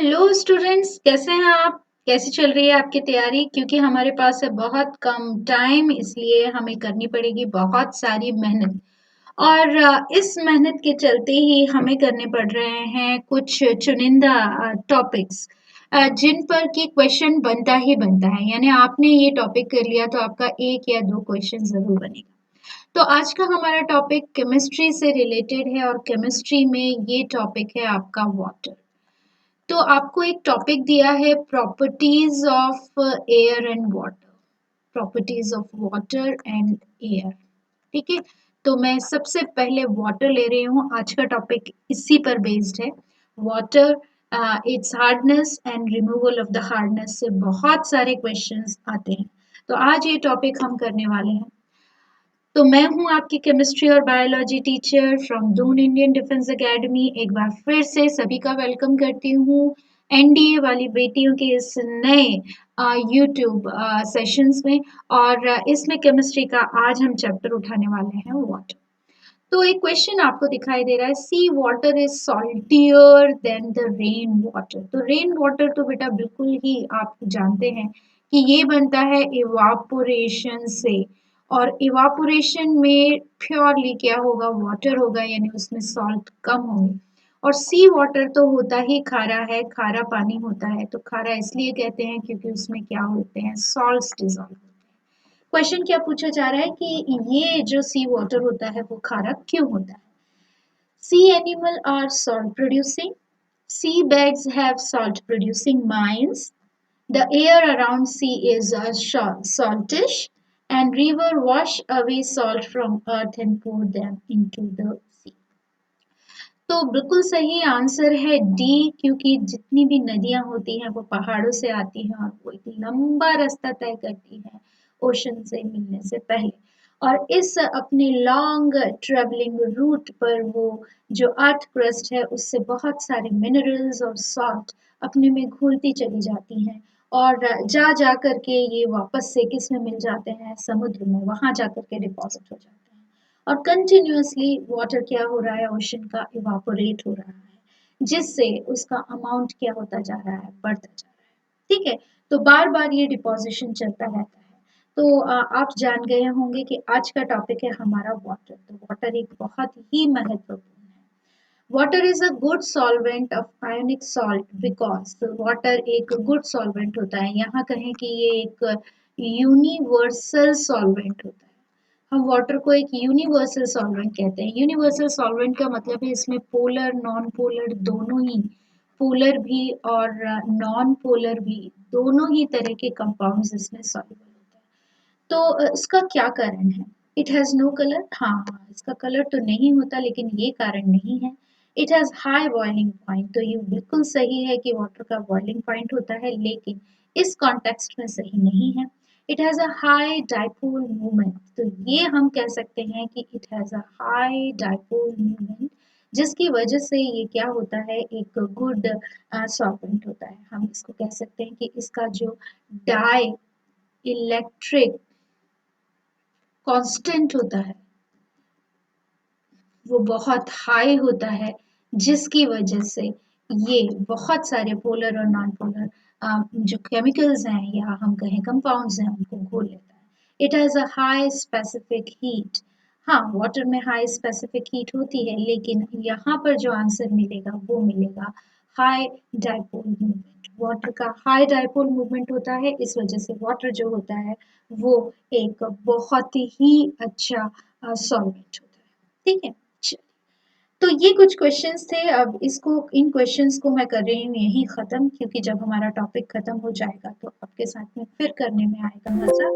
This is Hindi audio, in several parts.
हेलो स्टूडेंट्स, कैसे हैं आप? कैसी चल रही है आपकी तैयारी? क्योंकि हमारे पास है बहुत कम टाइम, इसलिए हमें करनी पड़ेगी बहुत सारी मेहनत। और इस मेहनत के चलते ही हमें करने पड़ रहे हैं कुछ चुनिंदा टॉपिक्स जिन पर कि क्वेश्चन बनता ही बनता है। यानी आपने ये टॉपिक कर लिया तो आपका एक या दो क्वेश्चन जरूर बनेगा। तो आज का हमारा टॉपिक केमिस्ट्री से रिलेटेड है और केमिस्ट्री में ये टॉपिक है आपका वाटर। तो आपको एक टॉपिक दिया है properties of air and water. Properties of water and air. ठीक है। तो मैं सबसे पहले वाटर ले रही हूँ। आज का टॉपिक इसी पर बेस्ड है। Water, it's hardness and removal of the hardness से बहुत सारे क्वेश्चंस आते हैं। तो आज ये टॉपिक हम करने वाले हैं। तो मैं हूं आपकी केमिस्ट्री और biology teacher from Doon Indian defence academy. एक बार फिर से सभी का वेलकम करती हूँ एनडीए वाली बेटियों के इस नए यूट्यूब सेशंस में। और इसमें केमिस्ट्री का आज हम चैप्टर उठाने वाले हैं वाटर। तो एक क्वेश्चन आपको दिखाई दे रहा है, sea water is saltier than the rain water. तो रेन वाटर तो बेटा बिल्कुल ही आप जानते हैं कि ये बनता है इवापोरेशन से। और इवापोरेशन में प्योरली क्या होगा, वाटर होगा, यानी उसमें सॉल्ट कम होंगे। और सी वाटर तो होता ही खारा है, खारा पानी होता है। तो खारा इसलिए कहते हैं क्योंकि उसमें क्या होते हैं, सॉल्ट्स डिजॉल्व। क्वेश्चन क्या पूछा जा रहा है कि ये जो सी वाटर होता है वो खारा क्यों होता है? Sea animal are salt producing. Sea bags have salt producing mines. The air around sea is saltish and river wash away salt from earth and pour them into the sea. तो बिल्कुल सही आंसर है डी, क्योंकि जितनी भी नदियां होती हैं वो पहाड़ों से आती हैं और वो एक लंबा रास्ता तय करती हैं ओशन से मिलने से पहले। और इस अपने लॉन्ग ट्रेवलिंग रूट पर वो जो अर्थ क्रस्ट है उससे बहुत सारे मिनरल्स और सॉल्ट अपने में घुलती चली जाती हैं। और जा जा करके ये वापस से किस में मिल जाते हैं, समुद्र में, वहां जा करके डिपॉजिट हो जाते हैं। और कंटिन्यूअसली वाटर क्या हो रहा है, ओशन का इवापोरेट हो रहा है, जिससे उसका अमाउंट क्या होता जा रहा है, बढ़ता जा रहा है। ठीक है। तो बार बार ये डिपोजिशन चलता रहता है। तो आप जान गए होंगे कि आज का टॉपिक है हमारा वाटर। तो वाटर एक बहुत ही महत्वपूर्ण है। Water is a good solvent of ionic salt because water एक गुड सॉल्वेंट होता है। यहाँ कहें कि ये एक यूनिवर्सल सॉल्वेंट होता है। हम वाटर को एक यूनिवर्सल सॉल्वेंट कहते हैं। यूनिवर्सल सॉल्वेंट का मतलब है इसमें पोलर नॉन पोलर दोनों ही, पोलर भी और नॉन पोलर भी, दोनों ही तरह के कंपाउंड्स इसमें सॉल्युबल होते हैं। तो इसका क्या कारण है? It has no colour. हाँ, इसका कलर तो नहीं होता, लेकिन ये कारण नहीं है। It has high boiling point. तो ये बिल्कुल सही है कि वाटर का बॉइलिंग पॉइंट होता है, लेकिन इस कॉन्टेक्स्ट में सही नहीं है। It has a high dipole movement. तो ये हम कह सकते हैं कि it has a high dipole movement, जिसकी वजह से ये क्या होता है, एक गुड सॉल्वेंट होता है। हम इसको कह सकते हैं कि इसका जो डाई इलेक्ट्रिक कांस्टेंट होता है वो बहुत हाई होता है, जिसकी वजह से ये बहुत सारे पोलर और नॉन पोलर जो केमिकल्स हैं या हम कहें कंपाउंड्स हैं उनको घोल लेता है। It has a high specific heat. हाँ, वाटर में हाई स्पेसिफिक हीट होती है, लेकिन यहाँ पर जो आंसर मिलेगा वो मिलेगा हाई डाइपोल मूवमेंट। वाटर का हाई डाइपोल मूवमेंट होता है, इस वजह से वाटर जो होता है वो एक बहुत ही अच्छा सॉल्वेंट होता है। ठीक है। तो ये कुछ क्वेश्चंस थे। अब इसको, इन क्वेश्चंस को मैं कर रही हूँ यहीं खत्म, क्योंकि जब हमारा टॉपिक खत्म हो जाएगा तो आपके साथ में फिर करने में आएगा मजा।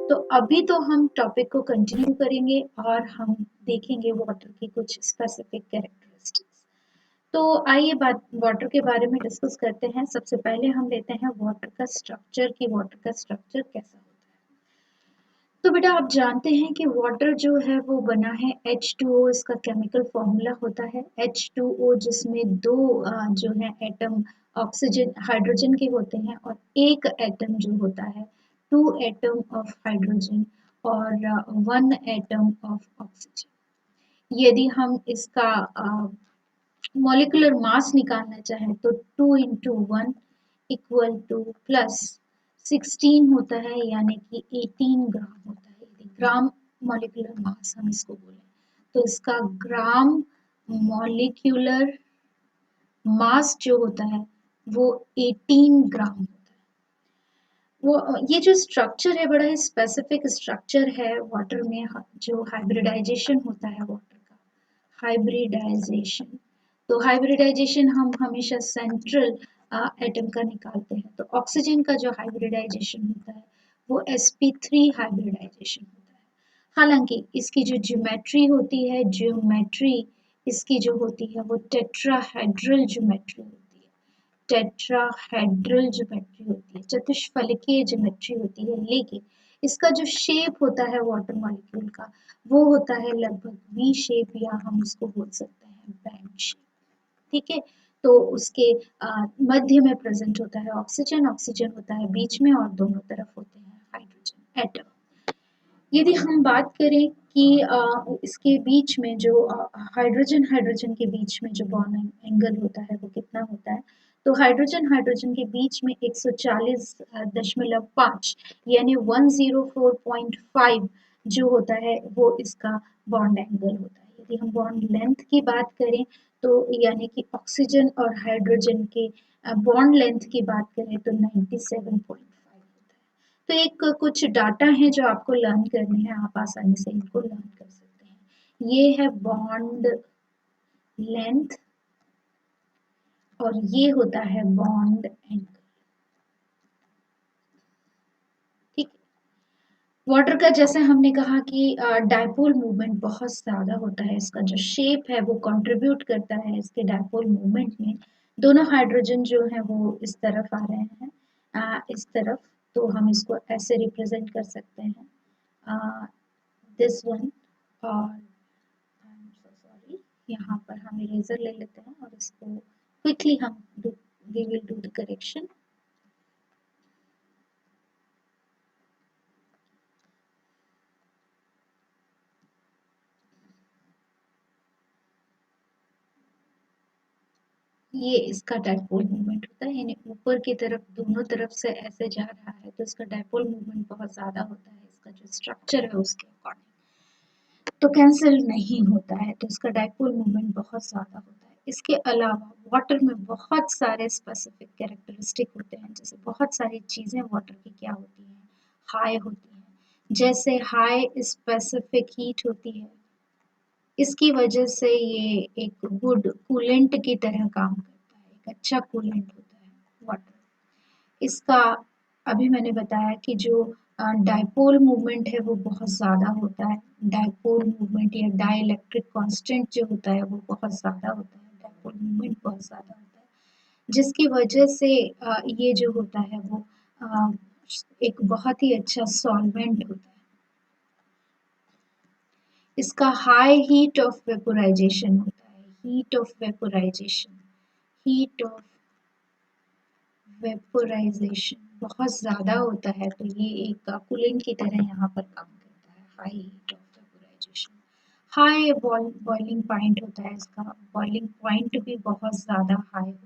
तो अभी तो हम टॉपिक को कंटिन्यू करेंगे और हम देखेंगे वाटर की कुछ स्पेसिफिक कैरेक्टरिस्टिक्स। तो आइए बात वाटर के बारे में डिस्कस करते हैं। सबसे पहले हम लेते हैं वाटर का स्ट्रक्चर, कि वाटर का स्ट्रक्चर कैसा होता है। तो बेटा आप जानते हैं कि वाटर जो है वो बना है H2O, इसका केमिकल फॉर्मूला होता है H2O, जिसमें दो जो है एटम ऑक्सीजन हाइड्रोजन के होते हैं और एक एटम जो होता है, टू एटम ऑफ हाइड्रोजन और वन एटम ऑफ ऑक्सीजन। यदि हम इसका मॉलिक्यूलर मास निकालना चाहें तो 2 × 1 = प्लस 16 होता है, यानी कि 18 ग्राम होता है। यदि ग्राम मॉलिक्यूलर मास हम इसको बोलें तो इसका ग्राम मॉलिक्यूलर मास जो होता है वो 18 ग्राम होता है। वो ये जो स्ट्रक्चर है, बड़ा ही स्पेसिफिक स्ट्रक्चर है वाटर में, जो हाइब्रिडाइजेशन होता है वाटर का, हाइब्रिडाइजेशन। तो हाइब्रिडाइजेशन हम हमेशा सेंट्रल एटम का निकालते हैं। तो ऑक्सीजन का जो हाइब्रिडाइजेशन होता है वो sp3 हाइब्रिडाइजेशन होता है। हालांकि इसकी जो ज्योमेट्री होती है, ज्योमेट्री इसकी जो होती है वो टेट्राहेड्रल ज्योमेट्री होती है। टेट्राहेड्रल ज्योमेट्री होती है, चतुष्फलकीय ज्योमेट्री होती है। लेकिन इसका जो शेप होता है वाटर मॉलिक्यूल का, वो होता है लगभग वी शेप, या हम उसको बोल सकते हैं बैंड शेप। ठीक है, तो उसके मध्य में प्रेजेंट होता है ऑक्सीजन, ऑक्सीजन होता है बीच में, और दोनों तरफ होते हैं हाइड्रोजन एटम। यदि हम बात करें कि इसके बीच में जो हाइड्रोजन हाइड्रोजन के बीच में जो बॉन्ड एंगल होता है वो कितना होता है, तो हाइड्रोजन हाइड्रोजन के बीच में 140.5 यानी 104.5 जो होता है वो इसका बॉन्ड एंगल होता है। यदि हम बॉन्ड लेंथ की बात करें तो यानी कि ऑक्सीजन और हाइड्रोजन के बॉन्ड लेंथ की बात करें तो 97.5 होता है। तो एक कुछ डाटा है जो आपको लर्न करने हैं, आप आसानी से इनको लर्न कर सकते हैं। ये है बॉन्ड लेंथ और ये होता है बॉन्ड एंगल। ठीक है, वाटर का जैसे हमने कहा कि डायपोल मूवमेंट बहुत ज्यादा होता है, इसका जो शेप है वो कंट्रीब्यूट करता है इसके डायपोल मूवमेंट में। दोनों हाइड्रोजन जो है वो इस तरफ आ रहे हैं, इस तरफ, तो हम इसको ऐसे रिप्रेजेंट कर सकते हैं, दिस वन। और आई एम सो सॉरी, यहाँ पर हम इरेजर ले लेते हैं और इसको क्विकली हम we will do the correction. ये इसका डायपोल मूवमेंट होता है, यानी ऊपर की तरफ दोनों तरफ से ऐसे जा रहा है, तो इसका डायपोल मूवमेंट बहुत ज्यादा होता है। इसका जो स्ट्रक्चर है उसके अकॉर्डिंग तो कैंसिल नहीं होता है, तो इसका डायपोल मूवमेंट बहुत ज्यादा होता है। इसके अलावा वाटर में बहुत सारे स्पेसिफिक कैरेक्टरिस्टिक होते हैं, जैसे बहुत सारी चीजें वाटर की क्या होती हैं, हाई होती हैं। जैसे हाई स्पेसिफिक हीट होती है, इसकी वजह से ये एक गुड कूलेंट की तरह काम करता है, एक अच्छा कूलेंट होता है वाटर। इसका अभी मैंने बताया कि जो डायपोल मूवमेंट है वो बहुत ज़्यादा होता है। डायपोल मूवमेंट या डाइलेक्ट्रिक कांस्टेंट जो होता है वो बहुत ज़्यादा होता है, डायपोल मूवमेंट बहुत ज़्यादा होता है, जिसकी वजह से ये जो होता है वो अ, एक बहुत ही अच्छा सॉल्वेंट होता है। इसका हाई हीट ऑफ वेपोराइजेशन होता है, heat of vaporisation, heat of vaporisation बहुत ज़्यादा होता है, तो ये एक कूलेंट की तरह यहाँ पर काम करता है। High heat of vaporisation, high boiling point होता है इसका, बॉइलिंग पॉइंट भी बहुत ज़्यादा हाई होता है,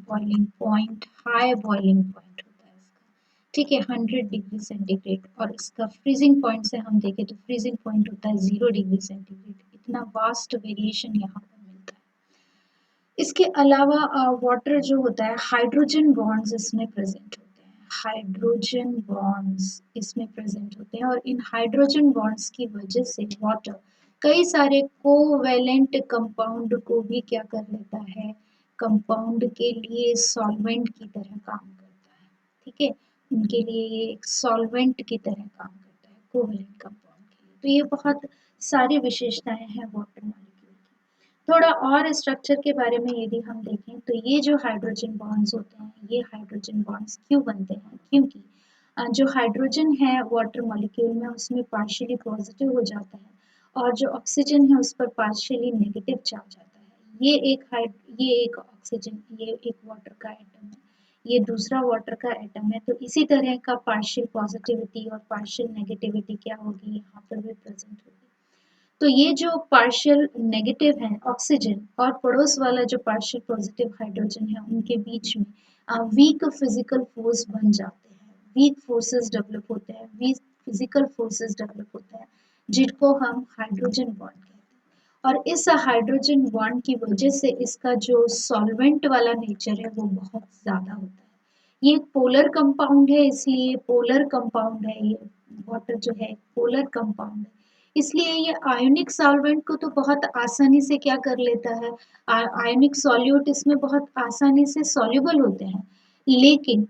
boiling point, high boiling point होता है इसका। ठीक है, 100 डिग्री सेंटीग्रेड। और इसका फ्रीजिंग पॉइंट से हम देखें तो फ्रीजिंग पॉइंट होता है 0 डिग्री सेंटीग्रेड। इतना वास्ट वेरिएशन यहाँ पर मिलता है। इसके अलावा वाटर जो होता है, हाइड्रोजन बॉन्ड्स इसमें प्रेजेंट होते हैं, हाइड्रोजन बॉन्ड्स इसमें प्रेजेंट होते हैं, और इन हाइड्रोजन बॉन्ड्स की वजह से वाटर कई सारे कोवैलेंट कंपाउंड को भी क्या कर लेता है, कंपाउंड के लिए सॉल्वेंट की तरह काम करता है। ठीक है, उनके लिए ये एक सॉल्वेंट की तरह काम करता है कोवैलेंट कंपाउंड के लिए। तो ये बहुत सारी विशेषताएं हैं वाटर मॉलिक्यूल की। थोड़ा और स्ट्रक्चर के बारे में यदि हम देखें तो ये जो हाइड्रोजन बॉन्ड्स होते हैं, ये हाइड्रोजन बॉन्ड्स क्यों बनते हैं, क्योंकि जो हाइड्रोजन है वाटर मॉलिक्यूल में उसमें पार्शियली पॉजिटिव हो जाता है, और जो ऑक्सीजन है उस पर पार्शियली नेगेटिव चार्ज आता है। ये एक ऑक्सीजन, ये एक वाटर का एटम है, ये दूसरा वाटर का एटम है, तो इसी तरह का पार्शियल पॉजिटिविटी और पार्शियल नेगेटिविटी क्या होगी, यहाँ पर भी प्रेजेंट होगी। तो ये जो पार्शियल नेगेटिव है ऑक्सीजन और पड़ोस वाला जो पार्शियल पॉजिटिव हाइड्रोजन है उनके बीच में वीक फिजिकल फोर्स बन जाते हैं, वीक फोर्सेस डेवलप होते हैं, वीक फिजिकल फोर्सेस डेवलप होते हैं, जिनको हम हाइड्रोजन बॉन्ड कहते हैं। और इस हाइड्रोजन बॉन्ड की वजह से इसका जो सॉल्वेंट वाला नेचर है वो बहुत ज़्यादा होता है। ये एक पोलर कंपाउंड है, इसलिए पोलर कंपाउंड है ये, वाटर जो है पोलर कंपाउंड है, इसलिए ये आयोनिक सॉल्वेंट को तो बहुत आसानी से क्या कर लेता है, आयोनिक सॉल्यूट इसमें बहुत आसानी से सॉल्युबल होते हैं। लेकिन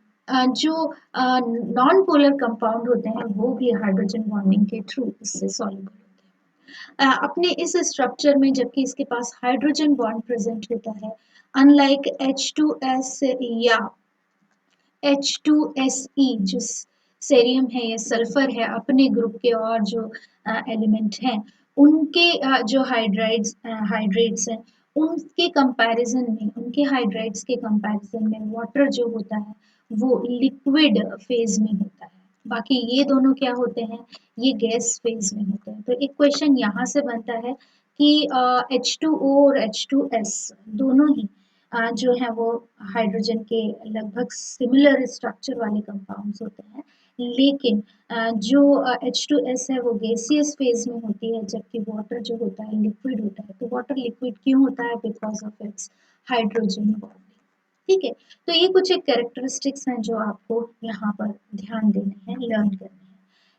जो नॉन पोलर कंपाउंड होते हैं वो भी हाइड्रोजन बॉन्डिंग के थ्रू इससे सॉल्युबल होते हैं। अपने इस स्ट्रक्चर में जबकि इसके पास हाइड्रोजन बॉन्ड प्रेजेंट होता है, अनलाइक H2S या H2SE जो सेरियम है या सल्फर है, अपने ग्रुप के और जो एलिमेंट हैं उनके जो हाइड्रेट्स हैं उनके कंपैरिजन में, उनके हाइड्राइड्स के कंपैरिजन में वाटर जो होता है वो लिक्विड फेज में होता है। बाकी ये दोनों क्या होते हैं, ये गैस फेज में होते हैं। तो एक क्वेश्चन यहाँ से बनता है कि H2O और H2S दोनों ही जो है वो हाइड्रोजन के लगभग सिमिलर स्ट्रक्चर वाले कंपाउंड्स होते हैं, लेकिन जो H2S है वो गैसियस फेज में होती है, जबकि वाटर जो होता है लिक्विड होता है। तो वाटर लिक्विड क्यों होता है, because of its hydrogen bonding. ठीक है, तो ये कुछ एक कैरेक्टरिस्टिक्स हैं जो आपको यहाँ पर ध्यान देने हैं, लर्न करने हैं।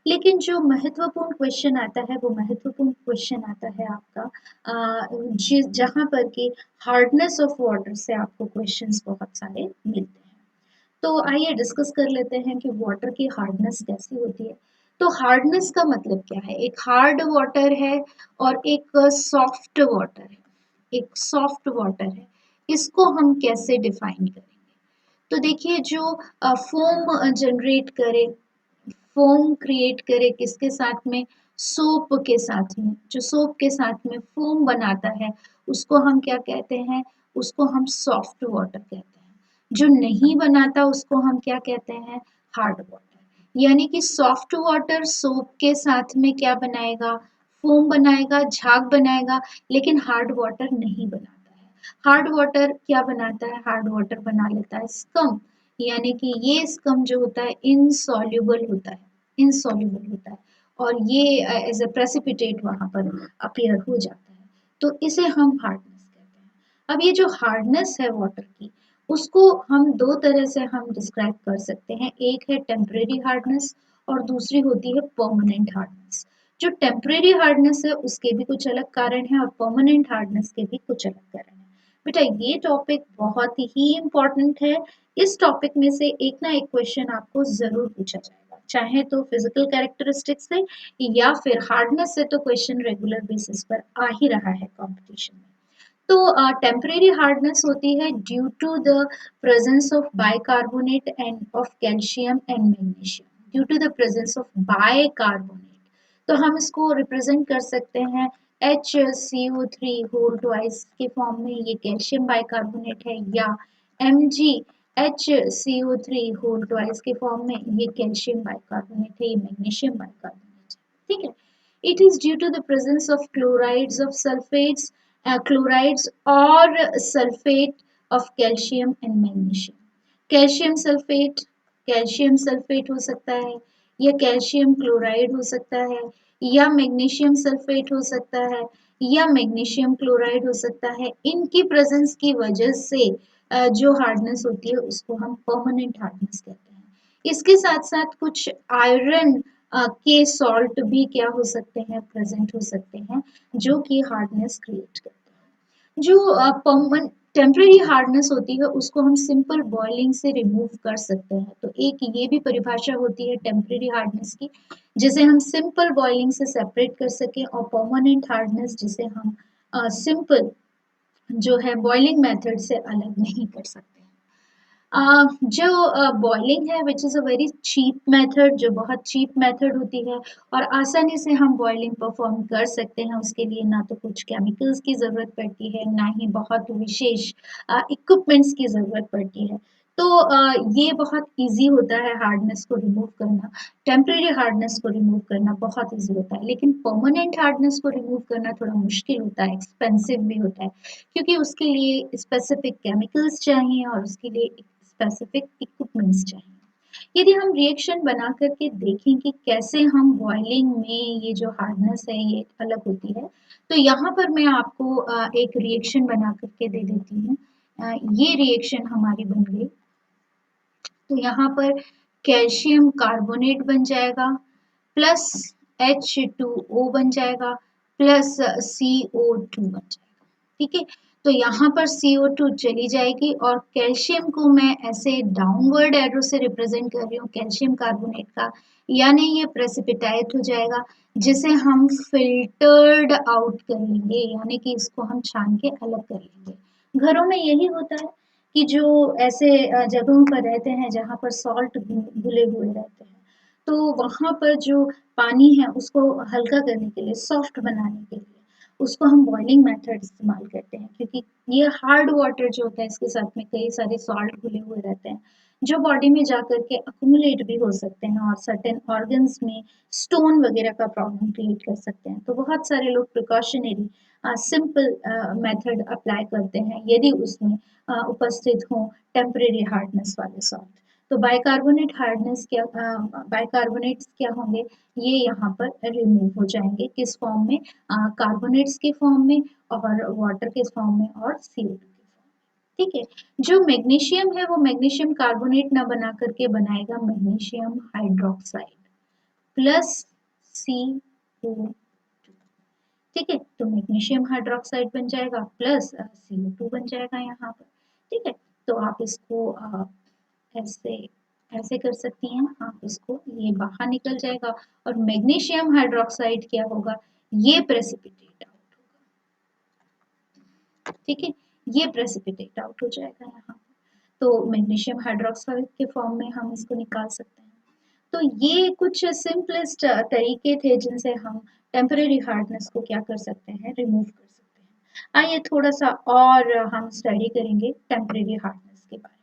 लेकिन जो महत्वपूर्ण क्वेश्चन आता है वो महत्वपूर्ण क्वेश्चन आता है आपका जहाँ पर कि हार्डनेस ऑफ वाटर से आपको क्वेश्चंस बहुत सारे मिलते हैं। तो आइए डिस्कस कर लेते हैं कि वाटर की हार्डनेस कैसी होती है। तो हार्डनेस का मतलब क्या है, एक हार्ड वाटर है और एक सॉफ्ट वाटर है, एक सॉफ्ट वाटर है, इसको हम कैसे डिफाइन करेंगे। तो देखिए जो फोम जनरेट करे, फोम क्रिएट करे किसके साथ में, सोप के साथ में, जो सोप के साथ में फोम बनाता है उसको हम क्या कहते हैं, उसको हम सॉफ्ट वाटर कहते हैं। जो नहीं बनाता उसको हम क्या कहते हैं, हार्ड वाटर। यानी कि सॉफ्ट वाटर सोप के साथ में क्या बनाएगा, फोम बनाएगा, झाग बनाएगा, लेकिन हार्ड वाटर नहीं बनाता है। हार्ड वाटर क्या बनाता है, हार्ड वाटर बना लेता है स्कम, यानी कि ये स्कम जो होता है इनसॉल्युबल होता है, इनसॉल्युबल होता है, और ये एज अ प्रेसिपिटेट वहां पर अपीयर हो जाता है। तो इसे हम हार्डनेस कहते हैं। अब ये जो हार्डनेस है वाटर की, उसको हम दो तरह से हम डिस्क्राइब कर सकते हैं, एक है टेम्परेरी हार्डनेस और दूसरी होती है परमानेंट हार्डनेस। जो टेम्परेरी हार्डनेस है उसके भी कुछ अलग कारण हैं और परमानेंट हार्डनेस के भी कुछ अलग कारण हैं। बेटा ये टॉपिक बहुत ही इम्पोर्टेंट है, इस टॉपिक में से एक ना एक क्वेश्चन आपको जरूर पूछा जाएगा, चाहे तो फिजिकल कैरेक्टरिस्टिक्स से या फिर हार्डनेस से तो क्वेश्चन रेगुलर बेसिस पर आ ही रहा है कंपटीशन में। तो टेम्परेरी हार्डनेस होती है due to the presence of bicarbonate and of calcium and magnesium, due to the presence of bicarbonate. तो हम इसको रिप्रेजेंट कर सकते हैं HCO3 होल ट्वाइस के फॉर्म में, ये कैल्शियम बाइकार्बोनेट है, या MgHCO3 होल ट्वाइस के फॉर्म में, ये कैल्शियम बाइकार्बोनेट है, ये मैग्नीशियम बाइकार्बोनेट है। ठीक है, it is due to the presence of chlorides of sulfates, chlorides or sulfate of calcium and magnesium। Calcium sulphate, calcium sulphate हो सकता है, या कैल्शियम क्लोराइड हो सकता है, या मैग्नीशियम सल्फेट हो सकता है, या मैग्नीशियम क्लोराइड हो सकता है। इनकी प्रेजेंस की वजह से जो हार्डनेस होती है उसको हम परमानेंट हार्डनेस कहते हैं। इसके साथ साथ कुछ आयरन के सॉल्ट भी क्या हो सकते हैं, प्रेजेंट हो सकते हैं, जो कि हार्डनेस क्रिएट करते हैं। जो टेम्परेरी हार्डनेस होती है उसको हम सिंपल बॉइलिंग से रिमूव कर सकते हैं। तो एक ये भी परिभाषा होती है टेम्परेरी हार्डनेस की, जिसे हम सिंपल बॉइलिंग से सेपरेट कर सकें, और परमानेंट हार्डनेस जिसे हम सिंपल जो है बॉइलिंग मेथड से अलग नहीं कर सकते। जो बॉइलिंग है which is a very cheap method, जो बहुत चीप मेथड होती है और आसानी से हम बॉइलिंग परफॉर्म कर सकते हैं। उसके लिए ना तो कुछ केमिकल्स की ज़रूरत पड़ती है, ना ही बहुत विशेष इक्विपमेंट्स की ज़रूरत पड़ती है। तो ये बहुत ईज़ी होता है हार्डनेस को रिमूव करना, टेम्परेरी हार्डनेस को रिमूव करना बहुत ईज़ी होता है, लेकिन परमानेंट हार्डनेस को रिमूव करना थोड़ा मुश्किल होता है, एक्सपेंसिव भी होता है, क्योंकि उसके लिए स्पेसिफिक केमिकल्स चाहिए और उसके लिए स्पेसिफिक इक्विपमेंट्स चाहिए। यदि हम रिएक्शन बना करके देखें कि कैसे हम बॉइलिंग में ये जो हार्डनेस है ये अलग होती है, तो यहाँ पर मैं आपको एक रिएक्शन बना करके दे देती हूँ। ये रिएक्शन हमारी बन गई, तो यहाँ पर कैल्शियम कार्बोनेट बन जाएगा प्लस H2O बन जाएगा प्लस CO2 बन जाएगा। ठीक है, तो यहाँ पर CO2 चली जाएगी और कैल्शियम को मैं ऐसे डाउनवर्ड एरो से रिप्रेजेंट कर रही हूँ कैल्शियम कार्बोनेट का, यानी ये प्रेसिपिटाइट हो जाएगा, जिसे हम फिल्टर्ड आउट कर लेंगे, यानी कि इसको हम छान के अलग कर लेंगे। घरों में यही होता है कि जो ऐसे जगहों पर रहते हैं जहाँ पर सॉल्ट घुले हुए रहते हैं, तो वहाँ पर जो पानी है उसको हल्का करने के लिए, सॉफ्ट बनाने के लिए उसको हम बॉइलिंग मेथड इस्तेमाल करते हैं, क्योंकि ये हार्ड वाटर जो होता है इसके साथ में कई सारे सॉल्ट घुले हुए रहते हैं जो बॉडी में जा कर के अक्यूमुलेट भी हो सकते हैं और सर्टेन ऑर्गन्स में स्टोन वगैरह का प्रॉब्लम क्रिएट कर सकते हैं। तो बहुत सारे लोग प्रिकॉशनरी सिंपल मेथड अप्लाई करते हैं यदि उसमें उपस्थित हों टेम्परेरी हार्डनेस वाले सॉल्ट। तो बाइकार्बोनेट हार्डनेस क्या, बाइकार्बोनेट्स क्या होंगे, ये यहाँ पर रिमूव हो जाएंगे किस फॉर्म में, कार्बोनेट्स के फॉर्म में और वाटर के फॉर्म में और CO2 के फॉर्म में। ठीक है, जो मैग्नीशियम है वो मैग्नीशियम कार्बोनेट ना बना करके बनाएगा मैग्नीशियम हाइड्रोक्साइड प्लस CO2। ठीक है, तो मैग्नीशियम हाइड्रोक्साइड बन जाएगा प्लस CO2 बन जाएगा यहाँ पर। ठीक है, तो आप इसको ऐसे ऐसे कर सकती हैं, आप इसको, ये बाहर निकल जाएगा और मैग्नीशियम हाइड्रोक्साइड क्या होगा, ये प्रेसिपिटेट आउट होगा। ठीक है, ये प्रेसिपिटेट आउट हो जाएगा यहाँ पर। तो मैग्नीशियम हाइड्रोक्साइड के फॉर्म में हम इसको निकाल सकते हैं। तो ये कुछ सिंपलेस्ट तरीके थे जिनसे हम टेम्परेरी हार्डनेस को क्या कर सकते हैं, रिमूव कर सकते हैं। आइए थोड़ा सा और हम स्टडी करेंगे टेम्परेरी हार्डनेस के बारे में।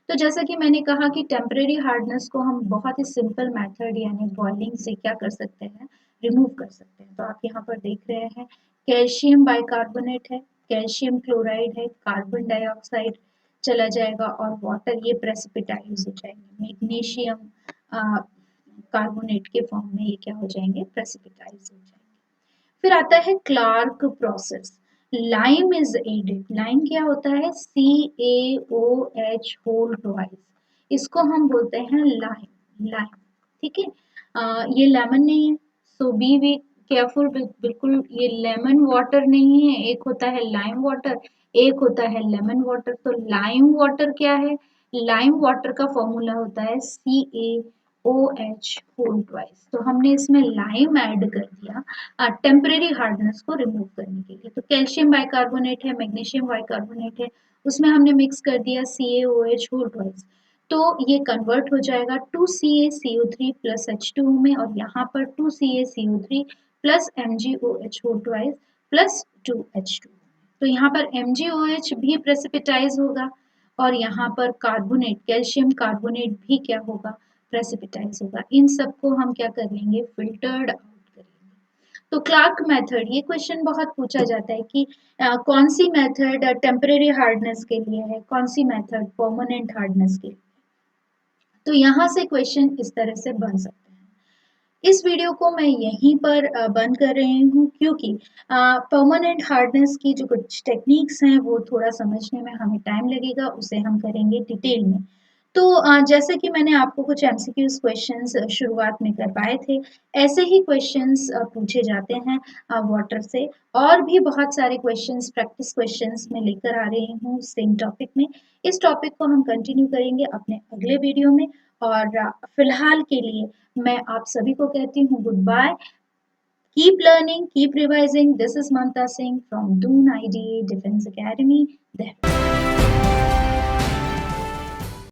तो जैसा कि मैंने कहा कि टेम्परेरी हार्डनेस को हम बहुत ही सिंपल मेथड यानी बॉइलिंग से क्या कर सकते हैं, रिमूव कर सकते हैं। तो आप यहाँ पर देख रहे हैं कैल्शियम बाइकार्बोनेट है, कैल्शियम क्लोराइड है, कार्बन डाइऑक्साइड चला जाएगा और वाटर, ये प्रेसिपिटाइज हो जाएंगे। मैग्नीशियम कार्बोनेट के फॉर्म में ये क्या हो जाएंगे, प्रेसिपिटाइज हो जाएंगे। फिर आता है Clark process, lime is added. Lime क्या होता है, CaOH होल ट्वाइस, इसको हम बोलते हैं लाइम, लाइम। ठीक है, ये लेमन नहीं है, सो बी केयरफुल, बिल्कुल ये लेमन वाटर नहीं है, एक होता है लाइम वाटर, एक होता है लेमन वाटर। तो लाइम वाटर क्या है, लाइम वाटर का फॉर्मूला होता है CaOH होल ट्वाइस। तो हमने इसमें लाइम ऐड कर दिया टेम्परेरी हार्डनेस को रिमूव करने के लिए। तो कैल्शियम बाइकार्बोनेट है, मैग्नीशियम बाइकार्बोनेट है, उसमें हमने मिक्स कर दिया CaOH होल ट्वाइस, तो ये कन्वर्ट हो जाएगा 2CaCO3 प्लस H2O में, और यहाँ पर 2CaCO3 plus MgOH whole twice plus 2H2। तो यहाँ पर MgOH भी प्रेसिपिटाइज होगा और यहाँ पर कार्बोनेट, कैल्शियम कार्बोनेट भी क्या होगा, प्रेसिपिटाइज होगा। इन सबको हम क्या कर लेंगे, फिल्टर्ड आउट कर लेंगे। तो क्लार्क मेथड, ये क्वेश्चन बहुत पूछा जाता है कि कौन सी मेथड टेम्परेरी हार्डनेस के लिए है, कौन सी मेथड परमानेंट हार्डनेस के लिए। तो यहाँ से क्वेश्चन इस तरह से बन सकते हैं। इस वीडियो को मैं यहीं पर बंद कर रही हूँ, क्योंकि परमानेंट हार्डनेस की जो कुछ टेक्निक्स हैं वो थोड़ा समझने में हमें टाइम लगेगा, उसे हम करेंगे डिटेल में। तो जैसे कि मैंने आपको कुछ MCQs क्वेश्चंस शुरुआत में करवाए थे, ऐसे ही क्वेश्चंस पूछे जाते हैं वाटर से, और भी बहुत सारे क्वेश्चंस, प्रैक्टिस क्वेश्चंस मैं लेकर आ रही हूँ सेम टॉपिक में। इस टॉपिक को हम कंटिन्यू करेंगे अपने अगले वीडियो में, और फिलहाल के लिए मैं आप सभी को कहती हूँ good bye. Keep learning, keep revising. This is Mamta Singh from Doon IDA Defense Academy, Dehradun.